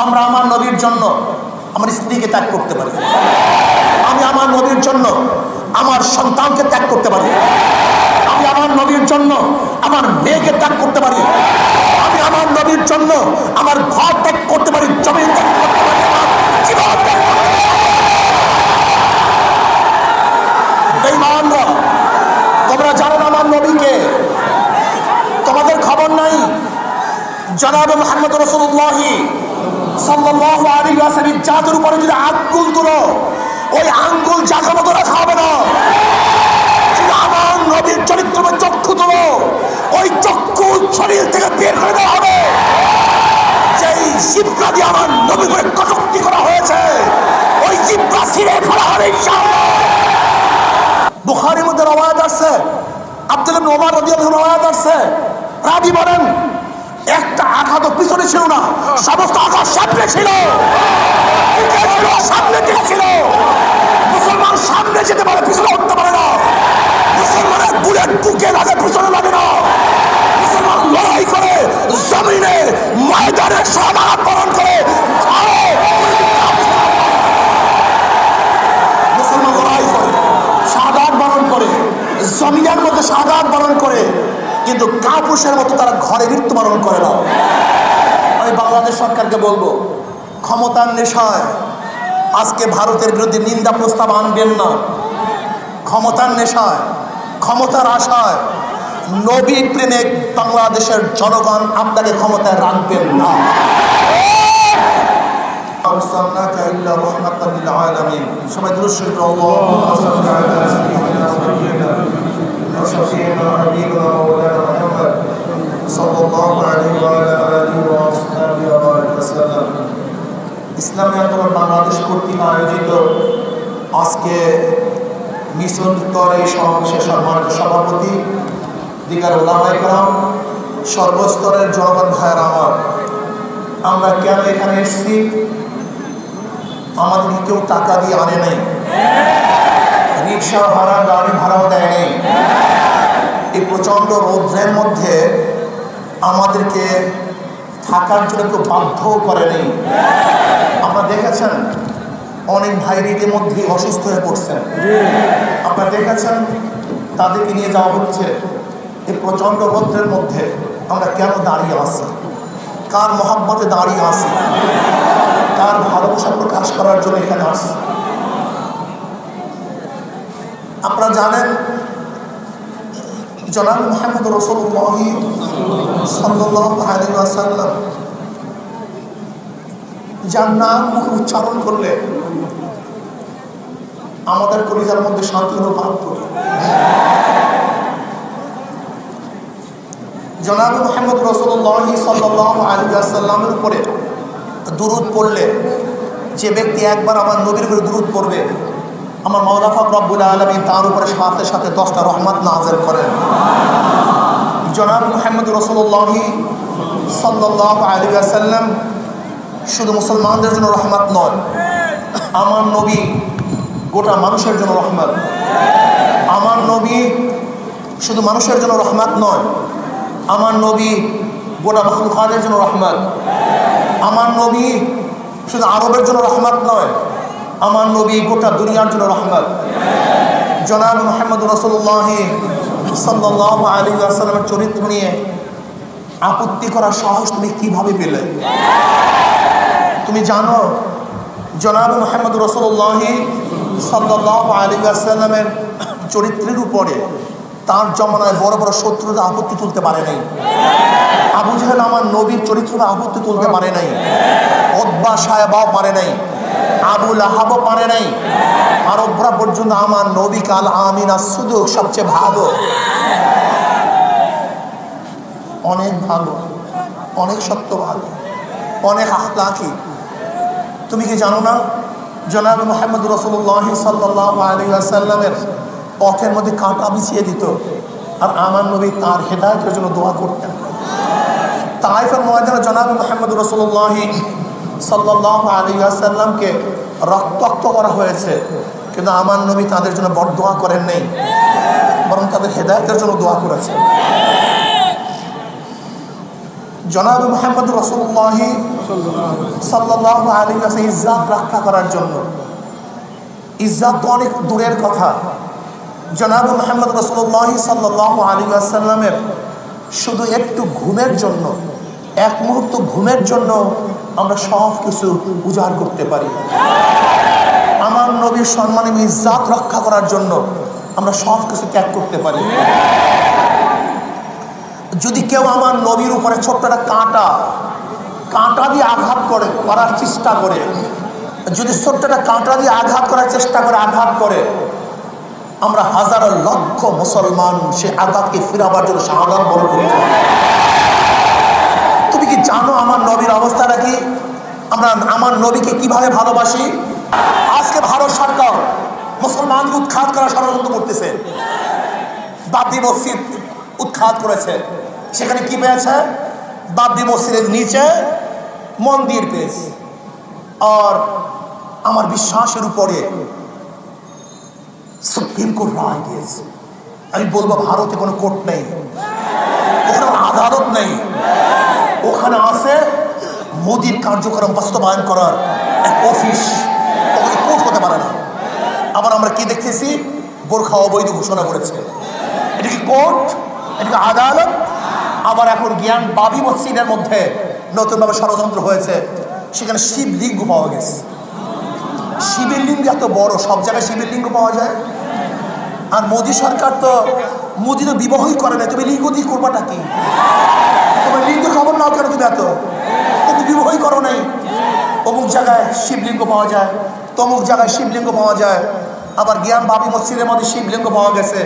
আমরা আমার নবীর জন্য আমার স্ত্রীকে ত্যাগ করতে পারি, আমি আমার নবীর জন্য আমার সন্তানকে ত্যাগ করতে পারি, আমি আমার নবীর জন্য আমার মেয়েকে ত্যাগ করতে পারি, আমি আমার নবীর জন্য আমার ঘর ত্যাগ করতে পারি, জমি ত্যাগ করতে পারি, আমার জীবন ত্যাগ করতে পারি। বেঈমানরা, তোমরা জানো না আমার নবীকে? তোমাদের খবর নাই? জনাব মুহাম্মদ রাসূলুল্লাহ সাল্লাল্লাহু আলাইহি ওয়াসাল্লামের জাতের উপরে যদি আঙ্গুল তুলো, ওই আঙ্গুল জায়গা মতো রাখা হবে না। যদি আমার নবীর চরিত্র চক্ষু তুলো, ওই চক্ষু শরীর থেকে বের করে দেওয়া হবে। যেই জিহ্বা দিয়ে আমার নবীর উপরে কটূক্তি করা হয়েছে, ওই জিহ্বা ছিঁড়ে ফেলা হবে ইনশাআল্লাহ। বুখারীর মধ্যে রওয়ায়াত আছে, আব্দুল্লাহ ইবনে ওমর রাদিয়াল্লাহু আনহু রওয়ায়াত আছে, রাবী বলেন একটা আঘাত পিছনে ছিল না, সমস্ত আঘাত সামনে ছিল, সামনে দিকে ছিল। মুসলমান সামনে যেতে পারে, পিছনে উঠতে পারে না। মুসলমানের বুলেট বুকে লাগে, পিছনে লাগে না। মুসলমান লড়াই করে, জমিনে ময়দানে শাহাদাত বরণ করে, মুসলমান লড়াই করে, শাহাদাত বরণ করে, জমিনের মধ্যে শাহাদাত বরণ করে, কিন্তু কাপুরুষের মতো তারা ঘরে মৃত্যুবরণ করে না। আমি বাংলাদেশ সরকারকে বলবো, ক্ষমতার নেশায় আজকে ভারতের বিরুদ্ধে নিন্দা প্রস্তাব আনবেন না। ক্ষমতার নেশায়, ক্ষমতার আশায় নবী প্রেমিক বাংলাদেশের জনগণ আপনাকে ক্ষমতায় রাখবেন না। সবাই দুরূদ শরীফ আল্লাহুম্মা সাল্লি আলা সাইয়্যিদিনা মুহাম্মদ সাল্লাল্লাহু আলাইহি ওয়া আলিহি ওয়া সাহবিহি ওয়া বারাকা সাল্লাম। ইসলামী আন্দোলন বাংলাদেশ কর্তৃক আয়োজিত আজকে মিশন উত্তর এই সমাবেশের সম্মানিত সভাপতি, দিগার ওলামায়ে কেরাম, সর্বস্তরের জনগণ ভাইয়েরা আমার, আমরা কেন এখানে এসেছি? আমাদেরকে কেউ টাকা দিয়ে আনে নাই, রিক্সা ভাড়া, গাড়ি ভাড়াও দেয় নেই। এই প্রচণ্ড রৌদ্রের মধ্যে আমাদেরকে থাকার জন্য কেউ বাধ্য করে নেই। আপনারা দেখেছেন অনেক ভাইরা ইতিমধ্যেই অসুস্থ হয়ে পড়ছেন, আপনারা দেখেছেন তাদেরকে নিয়ে যাওয়া হচ্ছে। এই প্রচণ্ড রৌদ্রের মধ্যে আমরা কেন দাঁড়িয়ে আছি? কার মহাব্বতে দাঁড়িয়ে আছি? কার ভালোবাসা প্রকাশ করার জন্য এখানে আসছি? আপনারা জানেন জনাব মুহাম্মদ রাসূলুল্লাহ সাল্লাল্লাহু আলাইহি ওয়াসাল্লাম যার নাম মুখে উচ্চারণ করলে আমাদের কলিজার মধ্যে শান্তি অনুভব করি। জনাব মুহাম্মদ রাসূলুল্লাহ সাল্লাল্লাহু আলাইহি ওয়াসাল্লামের উপরে দুরূদ পড়লে, যে ব্যক্তি একবার আমার নবীর উপরে দুরূদ পড়বে, আমার মাওলা পাক রব্বুল আলামিন তার উপরে সাথে সাথে 10টা রহমত নাযিল করেন। জনাব মুহাম্মদ রাসূলুল্লাহ সাল্লাল্লাহু আলাইহি ওয়াসাল্লাম শুধু মুসলমানদের জন্য রহমত নয়, আমার নবী গোটা মানুষের জন্য রহমত। আমার নবী শুধু মানুষের জন্য রহমত নয়, আমার নবী গোটা মাখলুকাতের জন্য রহমত। আমার নবী শুধু আরবের জন্য রহমত নয়, আমার নবী গোটা দুনিয়ার জন্য রহমত। জনাব মুহাম্মদ রাসূলুল্লাহ সাল্লাল্লাহু আলাইহি ওয়াসাল্লামের চরিত্র নিয়ে আপত্তি করার সাহস তুমি কিভাবে পেলে? তুমি জানো জনাব মুহাম্মদ রাসূলুল্লাহ সাল্লাল্লাহু আলাইহি ওয়াসাল্লামের চরিত্রের উপরে তার জমানায় বড় বড় শত্রুরা আপত্তি তুলতে পারে নাই। আবু জাহেল আমার নবীর চরিত্রে আপত্তি তুলতে পারে নাই, উতবা সায়বাও পারে নাই, আবু লাহাবও পারে নাই। আরবরা পর্যন্ত আমার নবী কাল আমিন as-সুদুক সবচেয়ে ভালো, অনেক ভালো, অনেক সত্যবাদী, অনেক আখলাকি। তুমি কি জানো না জনাব মুহাম্মদ রাসূলুল্লাহ সাল্লাল্লাহু আলাইহি ওয়াসাল্লামের পথের মধ্যে কাঁটা বিছিয়ে দিত, আর আমার নবী তার হেদায়েতের জন্য দোয়া করতেন। তায়েফের ময়দানে জনাব মুহাম্মদ রাসূলুল্লাহ সাল্লাল্লাহু আলাইহি ওয়াসাল্লামকে রক্তাক্ত করা হয়েছে, কিন্তু আমার নবী তাদের জন্য বরদোয়া করেন নাই, বরং তাদের হেদায়েতের জন্য দোয়া করেছে। জনাব মুহাম্মদ রাসূলুল্লাহ সাল্লাল্লাহু আলাইহি ওয়াসাল্লাম ইজ্জত রক্ষা করার জন্য, ইজ্জত তো অনেক দূরের কথা, জনাব মুহাম্মদ রাসূলুল্লাহ সাল্লাল্লাহু আলাইহি ওয়াসাল্লামের শুধু একটু ঘুমের জন্য, এক মুহূর্ত ঘুমের জন্য আমরা সব কিছু উজাড় করতে পারি। আমার নবীর সম্মানে ইজ্জত রক্ষা করার জন্য আমরা সব কিছু ত্যাগ করতে পারি। যদি কেউ আমার নবীর উপরে ছোট্ট একটা কাঁটা দিয়ে আঘাত করার চেষ্টা করে, যদি ছোট্ট একটা কাঁটা দিয়ে আঘাত করার চেষ্টা করে, আঘাত করে, আমরা হাজারো লক্ষ মুসলমান সে আঘাতকে ফিরাবার জন্য শাহাদাত বরণ করি। তুমি কি জানো আমার নবীর অবস্থাটা কি? আমরা আমার নবীকে কিভাবে ভালোবাসি? আজকে ভারত সরকার মুসলমানকে উৎখাত করার ষড়যন্ত্র করতেছে। বাবরি মসজিদ উৎখাত করেছে, সেখানে কি পেয়েছে? বাবরি মসজিদের নিচে মন্দির পেয়েছে। আর আমার বিশ্বাসের উপরে সুপ্রিম কোর্ট রায় দিয়েছে। আমি বলবো ভারতে কোনো কোর্ট নেই, ওখানে আদালত নেই, ওখানে আছে মোদির কার্যক্রম বাস্তবায়ন করার এক অফিস, ওখানে কোর্ট হতে পারে না। আবার আমরা কি দেখতেছি? বোরখা অবৈধ ঘোষণা করেছে। এটা কি কোর্ট? এটা কি আদালত? আবার এখন জ্ঞান বাবি মসজিদের মধ্যে নতুনভাবে ষড়যন্ত্র হয়েছে, সেখানে শিবলিঙ্গ পাওয়া গেছে। শিবের লিঙ্গ এত বড়, সব জায়গায় শিবের লিঙ্গ পাওয়া যায়। আর মোদী সরকার তো, মোদী তো বিবাহই করে না, তুমি লিঙ্গ দিয়ে করবাটা কি? তোমার লিঙ্গ খবর নাও কেন? তুমি এত তুমি বিবাহই করো নাই। অমুক জায়গায় শিবলিঙ্গ পাওয়া যায়, তমুক জায়গায় শিবলিঙ্গ পাওয়া যায়। আবার জ্ঞান বাবি মসজিদের মধ্যে শিবলিঙ্গ পাওয়া গেছে।